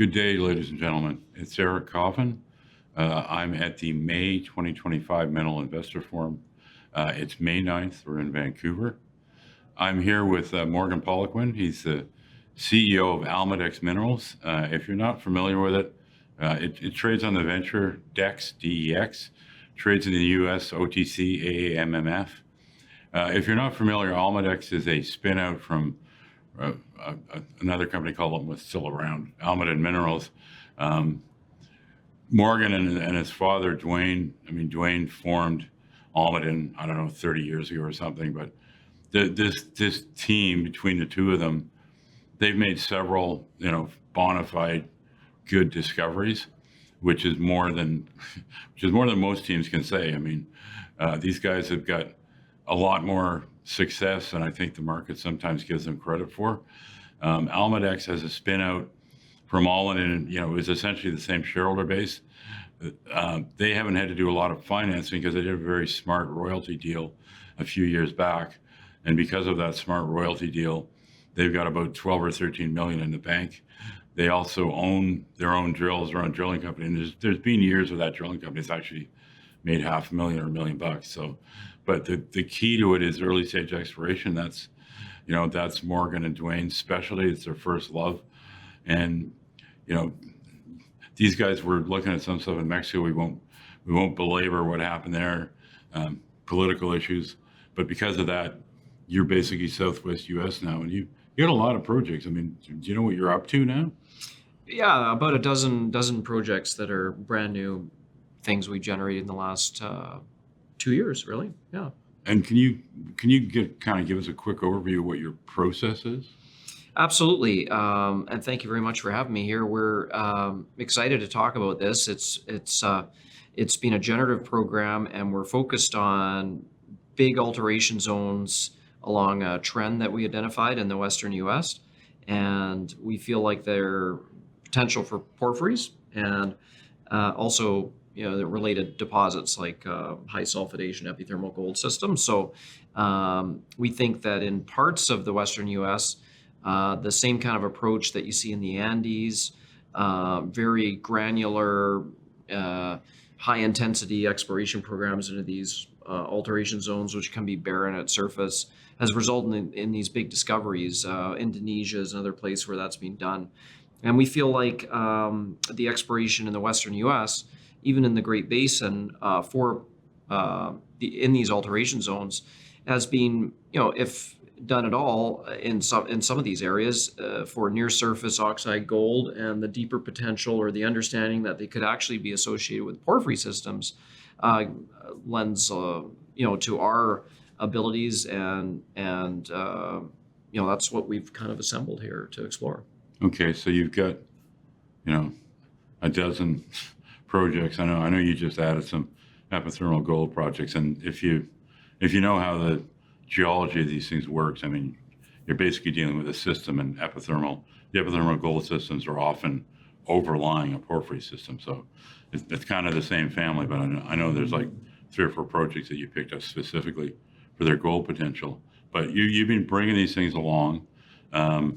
Good day, ladies and gentlemen. It's Eric Coffin. I'm at the May 2025 Metal Investor Forum. It's May 9th. We're in Vancouver. I'm here with Morgan Poliquin. He's the CEO of Almadex Minerals. If you're not familiar with it, it trades on the venture DEX, DEX, trades in the US, OTC, AAMMF. If you're not familiar, Almadex is a spin out from another company called was still around, Almaden Minerals. Morgan and his father, Dwayne formed Almaden, I don't know, 30 years ago or something, but this team between the two of them, they've made several, bona fide good discoveries, which is more than most teams can say. These guys have got a lot more success than I think the market sometimes gives them credit for. Almadex has a spin out from Almaden, it was essentially the same shareholder base. They haven't had to do a lot of financing because they did a very smart royalty deal a few years back. And because of that smart royalty deal, they've got about 12 or 13 million in the bank. They also own their own drills, their own drilling company. And there's been years where that drilling company has actually made $500,000 or $1 million. So, but the key to it is early stage exploration. That's Morgan and Dwayne's specialty. It's their first love. And, these guys were looking at some stuff in Mexico. We won't belabor what happened there, political issues. But because of that, you're basically Southwest US now, and you got a lot of projects. Do you know what you're up to now? Yeah, about a dozen projects that are brand new things we generated in the last 2 years, really. Yeah. And can you give us a quick overview of what your process is? Absolutely, and thank you very much for having me here. We're excited to talk about this. It's been a generative program, and we're focused on big alteration zones along a trend that we identified in the Western U.S. And we feel like there's potential for porphyries and also the related deposits like high sulphidation epithermal gold systems. So we think that in parts of the Western U.S., the same kind of approach that you see in the Andes, very granular, high intensity exploration programs into these alteration zones, which can be barren at surface, has resulted in these big discoveries. Indonesia is another place where that's being done. And we feel like the exploration in the Western U.S., even in the Great Basin, in these alteration zones, has been, if done at all in some of these areas, for near surface oxide gold and the deeper potential or the understanding that they could actually be associated with porphyry systems, lends to our abilities, and that's what we've kind of assembled here to explore. Okay, so you've got a dozen projects. I know you just added some epithermal gold projects, and if you know how the geology of these things works, you're basically dealing with a system, and the epithermal gold systems are often overlying a porphyry system. So it's kind of the same family, but I know there's like 3 or 4 projects that you picked up specifically for their gold potential. But you've been bringing these things along. Off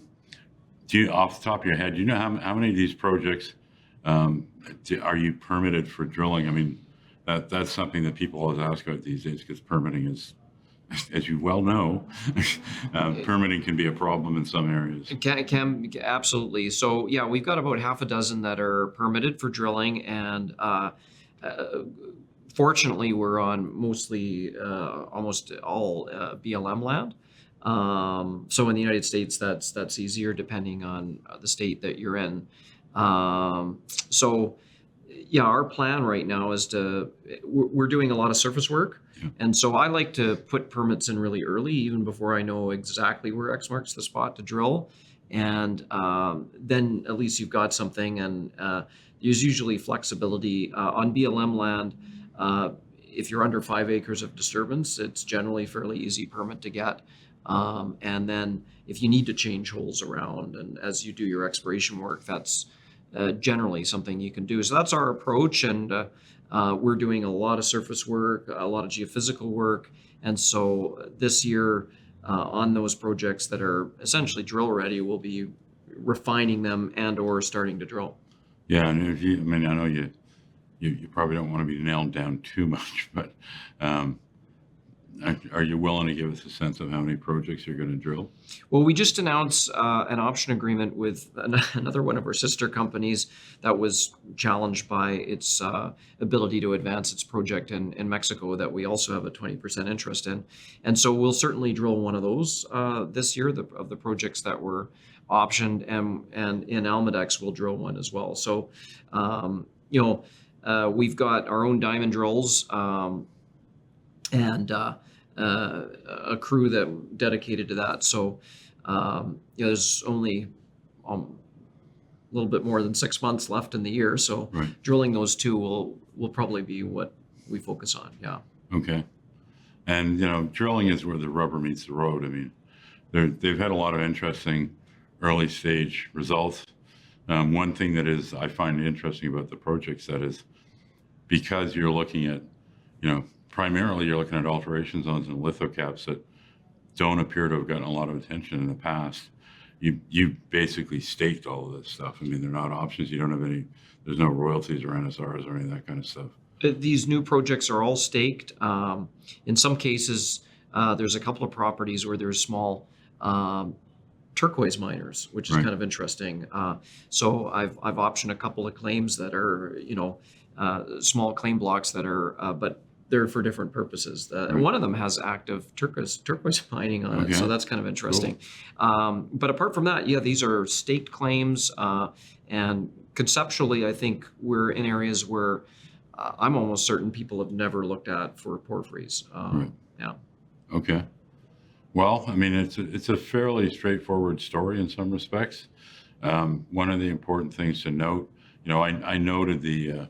the top of your head, do you know how many of these projects are you permitted for drilling? That's something that people always ask about these days, because permitting is, as you well know, permitting can be a problem in some areas. It can absolutely. So yeah, we've got about half a dozen that are permitted for drilling, and fortunately, we're on mostly almost all BLM land. So in the United States, that's easier depending on the state that you're in. So yeah, our plan right now is we're doing a lot of surface work. Yeah. And so I like to put permits in really early, even before I know exactly where X marks the spot to drill. And then at least you've got something, and there's usually flexibility on BLM land. If you're under 5 acres of disturbance, it's generally fairly easy permit to get. And then if you need to change holes around, and as you do your exploration work, that's generally something you can do. So that's our approach, and we're doing a lot of surface work, a lot of geophysical work. And so this year, on those projects that are essentially drill ready, we'll be refining them and or starting to drill. Yeah, and if you, I mean, I know you probably don't want to be nailed down too much, but are you willing to give us a sense of how many projects you're going to drill? Well, we just announced an option agreement with another one of our sister companies that was challenged by its ability to advance its project in Mexico that we also have a 20% interest in. And so we'll certainly drill one of those this year, of the projects that were optioned, and in Almadex we'll drill one as well. So, we've got our own diamond drills, and a crew that dedicated to that. So, there's only a little bit more than 6 months left in the year. So, Right. drilling those two will probably be what we focus on. Yeah. Okay. And drilling is where the rubber meets the road. I mean, they've had a lot of interesting early stage results. One thing that I find interesting about the projects that is, because you're looking at, primarily you're looking at alteration zones and lithocaps that don't appear to have gotten a lot of attention in the past. You basically staked all of this stuff. I mean, they're not options. You don't have there's no royalties or NSRs or any of that kind of stuff. These new projects are all staked. In some cases, there's a couple of properties where there's small turquoise miners, which is Right. kind of interesting. So I've optioned a couple of claims that are, small claim blocks that are, but they're for different purposes. And one of them has active turquoise mining on it, so Okay. that's kind of interesting. But apart from that, yeah, these are staked claims, and conceptually, I think we're in areas where I'm almost certain people have never looked at for porphyries. Right. Yeah. Okay. Well, I mean, it's a fairly straightforward story in some respects. One of the important things to note, I noted the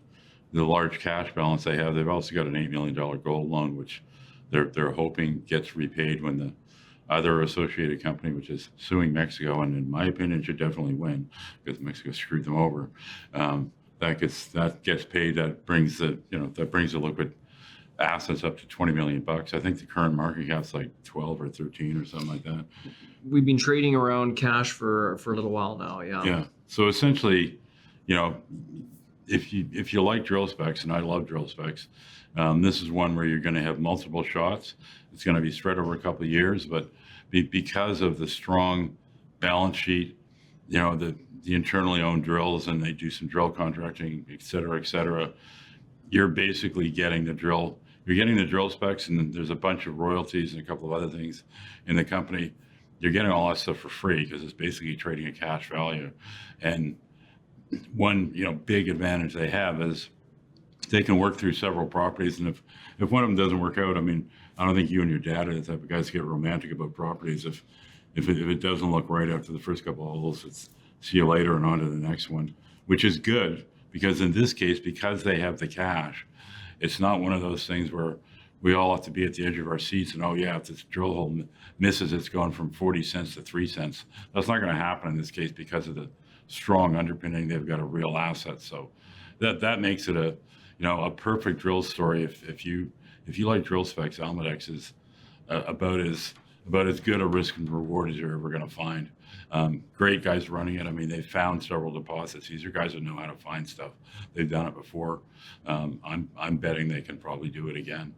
large cash balance they have. They've also got an $8 million gold loan, which they're hoping gets repaid when the other associated company, which is suing Mexico, and in my opinion should definitely win because Mexico screwed them over. That gets paid. That brings the liquid assets up to $20 million. I think the current market cap's like 12 or 13 or something like that. We've been trading around cash for a little while now. Yeah. Yeah. So essentially, if you like drill specs, and I love drill specs, this is one where you're going to have multiple shots. It's going to be spread over a couple of years, but because of the strong balance sheet, the internally owned drills, and they do some drill contracting, et cetera, you're basically getting the drill. You're getting the drill specs, and then there's a bunch of royalties and a couple of other things in the company. You're getting all that stuff for free because it's basically trading a cash value. And one, big advantage they have is they can work through several properties. And if one of them doesn't work out, I mean, I don't think you and your dad are the type of guys to get romantic about properties. If it doesn't look right after the first couple of holes, it's see you later and on to the next one, which is good because in this case, because they have the cash, it's not one of those things where we all have to be at the edge of our seats and, oh yeah, if this drill hole misses, it's going from 40 cents to 3 cents. That's not going to happen in this case because of the strong underpinning. They've got a real asset. So that makes it a perfect drill story. If you like drill specs, Almadex is about as good a risk and reward as you're ever going to find. Great guys running it. I mean, they've found several deposits. These are guys that know how to find stuff. They've done it before. I'm betting they can probably do it again.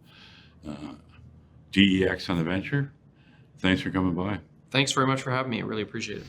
DEX on the venture. Thanks for coming by. Thanks very much for having me. I really appreciate it.